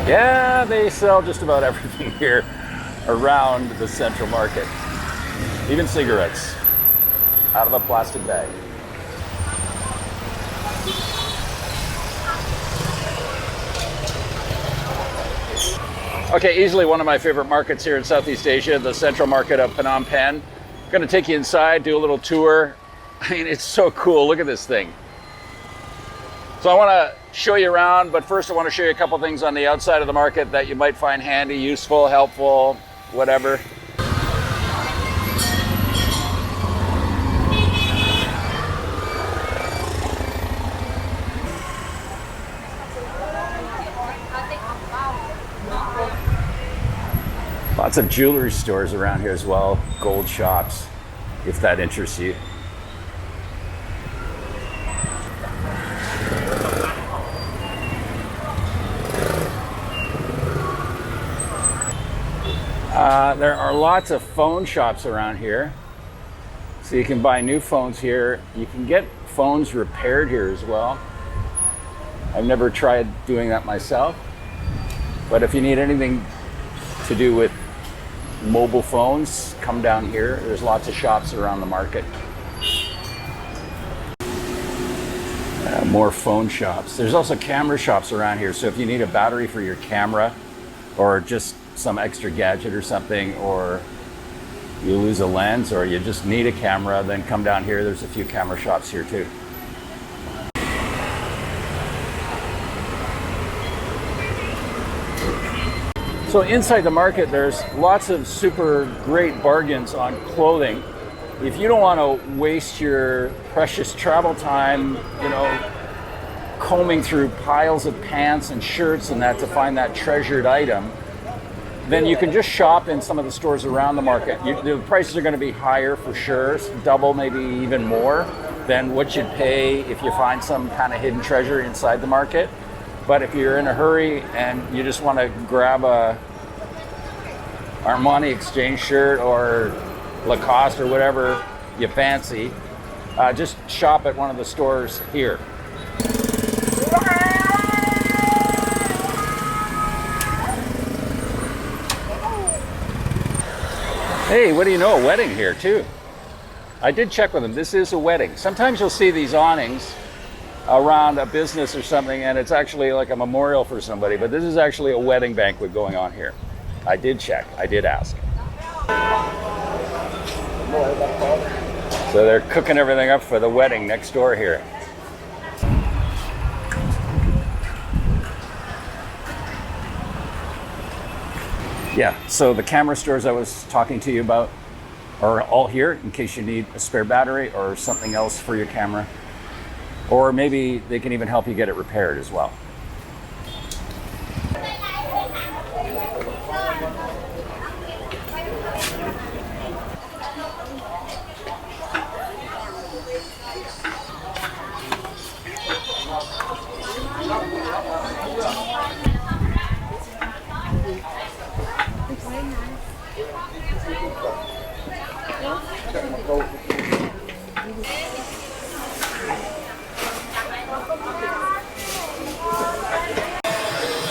Yeah, they sell just about everything here around the Central Market. Even cigarettes out of a plastic bag. Okay, easily one of my favorite markets here in Southeast Asia, the Central Market of Phnom Penh. I'm gonna take you inside, do a little tour. I mean, it's so cool. Look at this thing. So I wanna show you around, but first I wanna show you a couple things on the outside of the market that you might find handy, useful, helpful, whatever. Lots of jewelry stores around here as well, gold shops, if that interests you. There are lots of phone shops around here. So you can buy new phones here. You can get phones repaired here as well. I've never tried doing that myself. But if you need anything to do with mobile phones, come down here. There's lots of shops around the market. More phone shops. There's also camera shops around here. So if you need a battery for your camera or just some extra gadget or something, or you lose a lens or you just need a camera, then come down here. There's a few camera shops here too. So inside the market, there's lots of super great bargains on clothing. If you don't want to waste your precious travel time, you know, combing through piles of pants and shirts and that to find that treasured item, then you can just shop in some of the stores around the market. The prices are going to be higher for sure, double, maybe even more than what you'd pay if you find some kind of hidden treasure inside the market. But if you're in a hurry and you just want to grab a Armani Exchange shirt or Lacoste or whatever you fancy, just shop at one of the stores here. Hey, what do you know? A wedding here too. I did check with them. This is a wedding. Sometimes you'll see these awnings around a business or something and it's actually like a memorial for somebody, but this is actually a wedding banquet going on here. I did check. I did ask. So they're cooking everything up for the wedding next door here. Yeah, so the camera stores I was talking to you about are all here in case you need a spare battery or something else for your camera. Or maybe they can even help you get it repaired as well.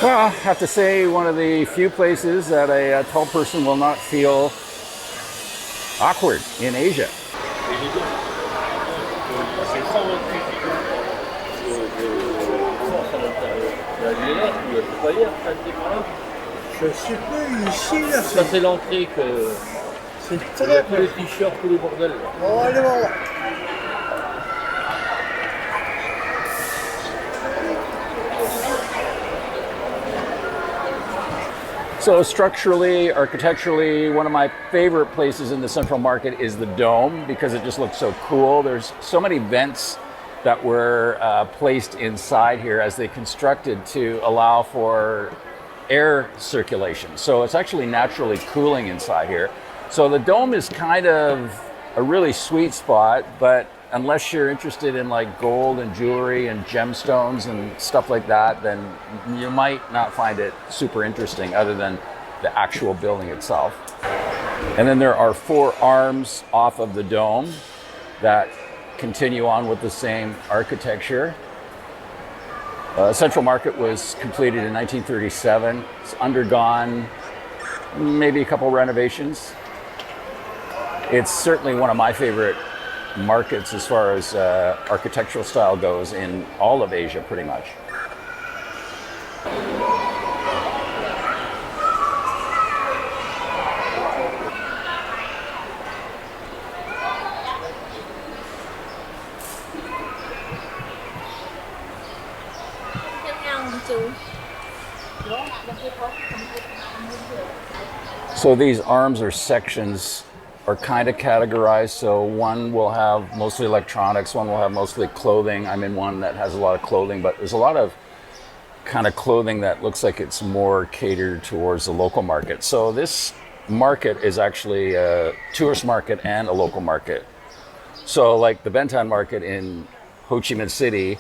Well, I have to say, one of the few places that a tall person will not feel awkward in Asia. Je sais plus ici là. Ça c'est l'entrée que C'est très tous les t-shirts, tous les bordels. On va aller voir là. So structurally, architecturally, one of my favorite places in the Central Market is the Dome because it just looks so cool. There's so many vents that were placed inside here as they constructed to allow for air circulation. So it's actually naturally cooling inside here. So the Dome is kind of a really sweet spot, but unless you're interested in like gold and jewelry and gemstones and stuff like that, then you might not find it super interesting other than the actual building itself. And then there are 4 arms off of the Dome that continue on with the same architecture. Central Market was completed in 1937. It's undergone maybe a couple renovations. It's certainly one of my favorite markets as far as architectural style goes in all of Asia, pretty much. So these arms or sections are kind of categorized. So one will have mostly electronics, one will have mostly clothing. I'm in one that has a lot of clothing, but there's a lot of kind of clothing that looks like it's more catered towards the local market. So this market is actually a tourist market and a local market. So like the Bentan market in Ho Chi Minh City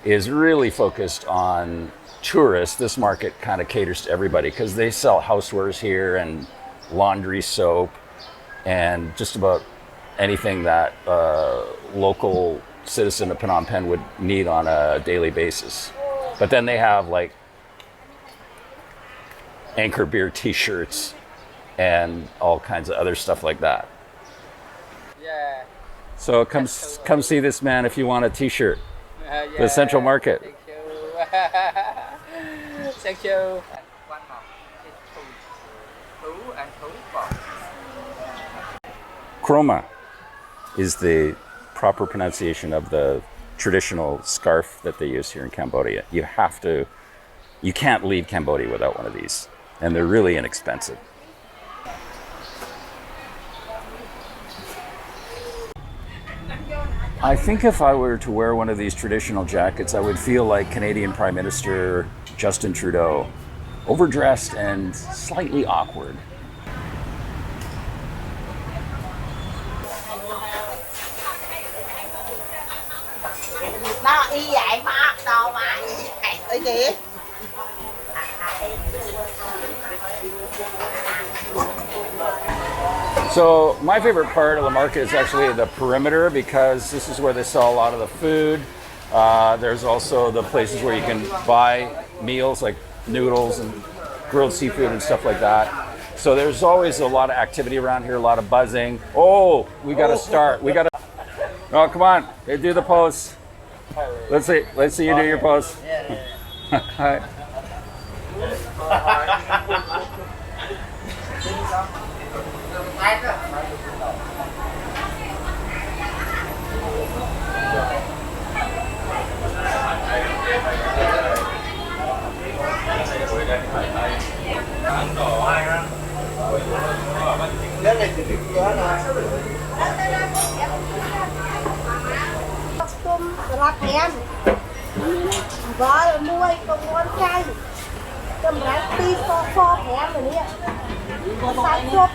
is really focused on tourists. This market kind of caters to everybody because they sell housewares here and laundry soap and just about anything that a local citizen of Phnom Penh would need on a daily basis. But then they have like Anchor Beer t-shirts and all kinds of other stuff like that. Yeah. So come see this man if you want a t-shirt. Yeah. The Central Market. Thank you. Thank you. One more. It's two and two for. Chroma is the proper pronunciation of the traditional scarf that they use here in Cambodia. You can't leave Cambodia without one of these, and they're really inexpensive. I think if I were to wear one of these traditional jackets, I would feel like Canadian Prime Minister Justin Trudeau, overdressed and slightly awkward. Nó y vậy mà đâu mà cái gì? So my favorite part of the market is actually the perimeter because this is where they sell a lot of the food. There's also the places where you can buy meals like noodles and grilled seafood and stuff like that. So there's always a lot of activity around here, a lot of buzzing. Oh, we got to start. Oh, come on, hey, do the pose. Let's see you do your pose. Hi. Lọt em vợ nuôi con trai cầm rác đi pho em rồi nè sai chốt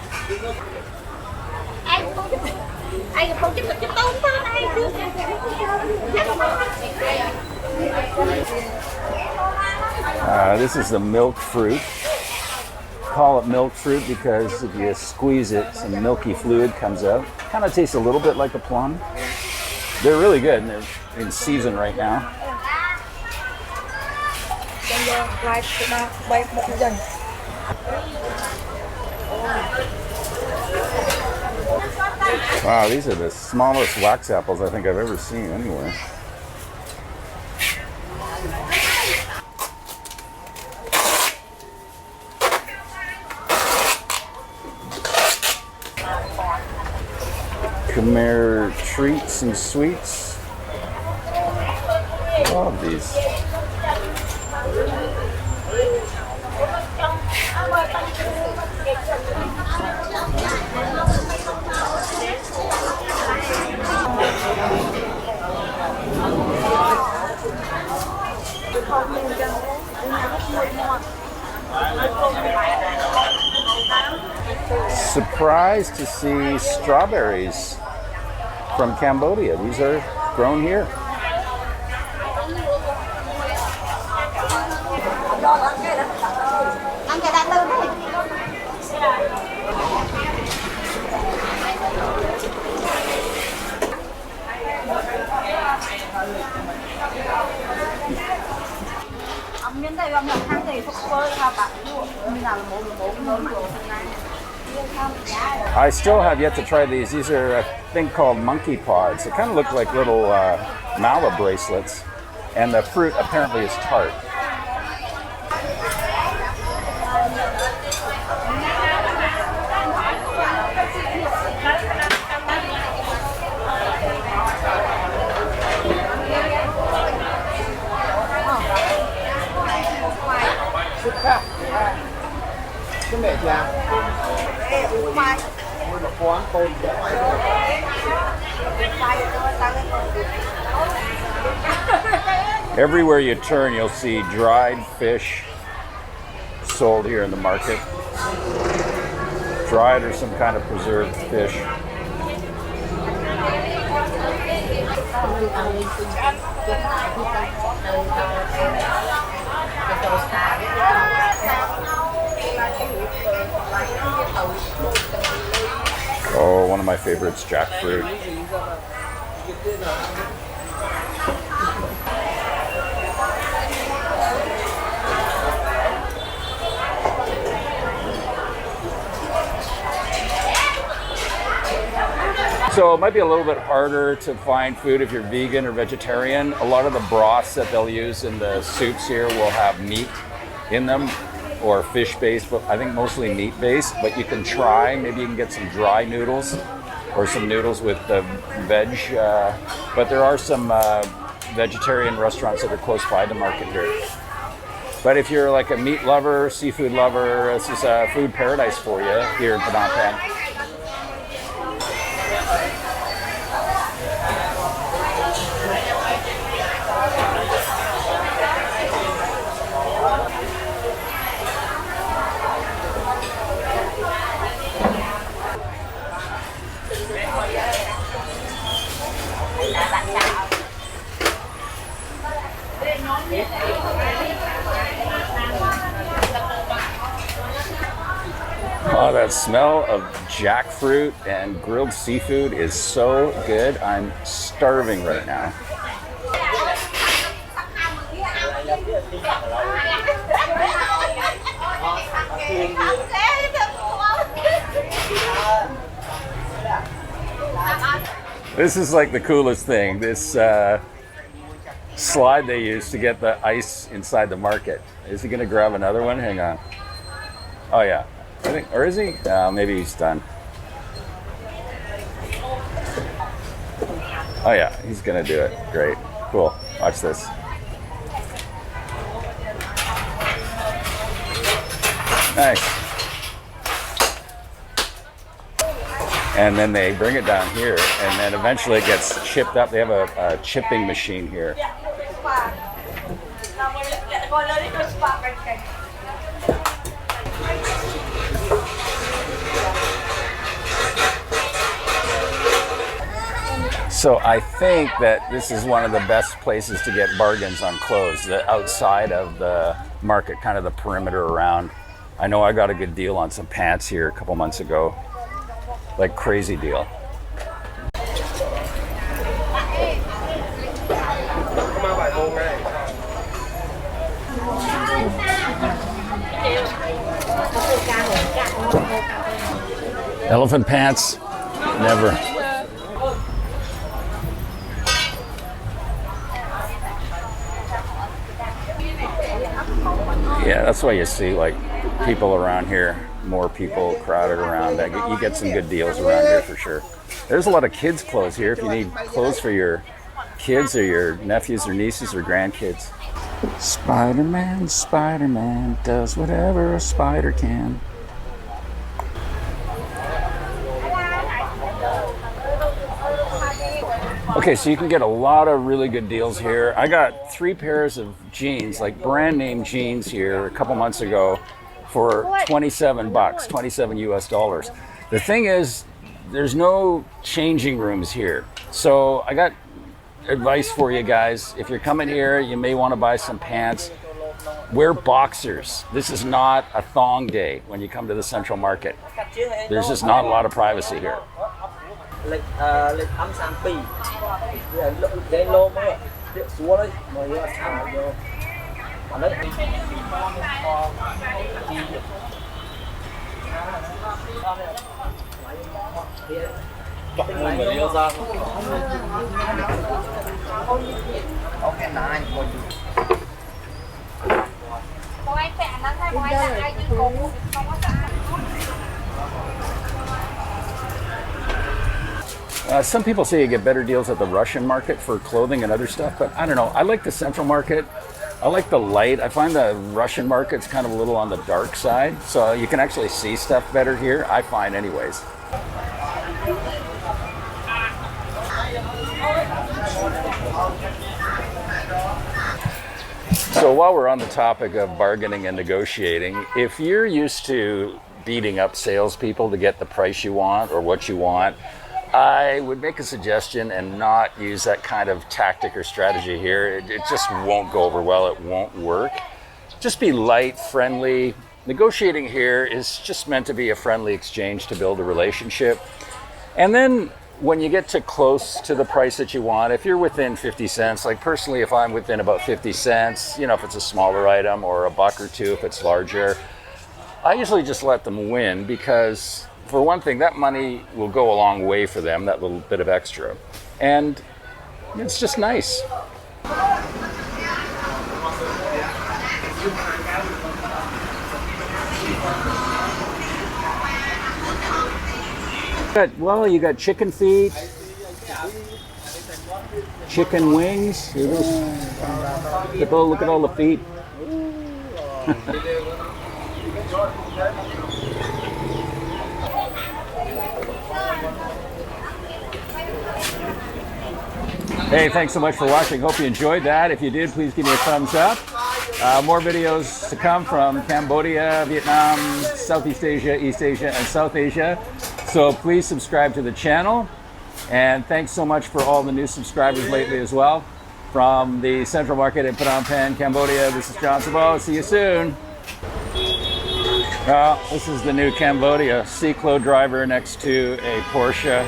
anh không chấp được cái tôm thôi này This is the milk fruit. Call it milk fruit because if you squeeze it, some milky fluid comes out. Kind of tastes a little bit like a plum. They're really good and they're in season right now. Wow, these are the smallest wax apples I think I've ever seen anywhere. Khmer treats and sweets. Love these. Surprised to see strawberries from Cambodia. These are grown here. I still have yet to try these. These are a thing called monkey pods. They kind of look like little mallet bracelets, and the fruit apparently is tart. Everywhere you turn, you'll see dried fish sold here in the market. Dried or some kind of preserved fish. Oh, one of my favorites, jackfruit. So it might be a little bit harder to find food if you're vegan or vegetarian. A lot of the broths that they'll use in the soups here will have meat in them, or fish-based, but I think mostly meat-based. But you can try, maybe you can get some dry noodles or some noodles with the veg. But there are some vegetarian restaurants that are close by the market here. But if you're like a meat lover, seafood lover, this is a food paradise for you here in Phnom Penh. Oh, that smell of jackfruit and grilled seafood is so good. I'm starving right now. This is like the coolest thing. This slide they use to get the ice inside the market. Is he gonna grab another one? Hang on. Oh yeah, I think, or is he? Maybe he's done. Oh yeah, he's gonna do it. Great, cool. Watch this. Nice. And then they bring it down here, and then eventually it gets chipped up. They have a chipping machine here. So I think that this is one of the best places to get bargains on clothes, the outside of the market, kind of the perimeter around. I know I got a good deal on some pants here a couple months ago. Like crazy deal. Elephant pants? Never. Yeah, that's why you see like people around here, more people crowded around. You get some good deals around here for sure. There's a lot of kids' clothes here if you need clothes for your kids or your nephews or nieces or grandkids. Spider-Man, Spider-Man does whatever a spider can. Okay, so you can get a lot of really good deals here. I got 3 pairs of jeans, like brand name jeans here a couple months ago for 27 bucks, 27 US dollars. The thing is, there's no changing rooms here. So I got advice for you guys. If you're coming here, you may want to buy some pants. Wear boxers. This is not a thong day when you come to the Central Market. There's just not a lot of privacy here. Chọc môn mà điêu ra. Còn anh phẹn nó thay còn anh là ai chứ cùng không có sẵn. Some people say you get better deals at the Russian market for clothing and other stuff, but I don't know. I like the Central Market. I like the light. I find the Russian market's kind of a little on the dark side, so you can actually see stuff better here, I find anyways. So while we're on the topic of bargaining and negotiating, if you're used to beating up salespeople to get the price you want or what you want, I would make a suggestion and not use that kind of tactic or strategy here. It just won't go over well. It won't work. Just be light, friendly. Negotiating here is just meant to be a friendly exchange to build a relationship. And then when you get to close to the price that you want, if you're within 50 cents, like personally, if I'm within about 50 cents, you know, if it's a smaller item, or a buck or two if it's larger, I usually just let them win, because for one thing, that money will go a long way for them, that little bit of extra. And it's just nice. You got chicken feet, chicken wings. Look at all the feet. Hey, thanks so much for watching. Hope you enjoyed that. If you did, please give me a thumbs up. More videos to come from Cambodia, Vietnam, Southeast Asia, East Asia, and South Asia. So please subscribe to the channel. And thanks so much for all the new subscribers lately as well. From the Central Market in Phnom Penh, Cambodia, this is John Sabo. See you soon. Well, this is the new Cambodia. C-Clo driver next to a Porsche.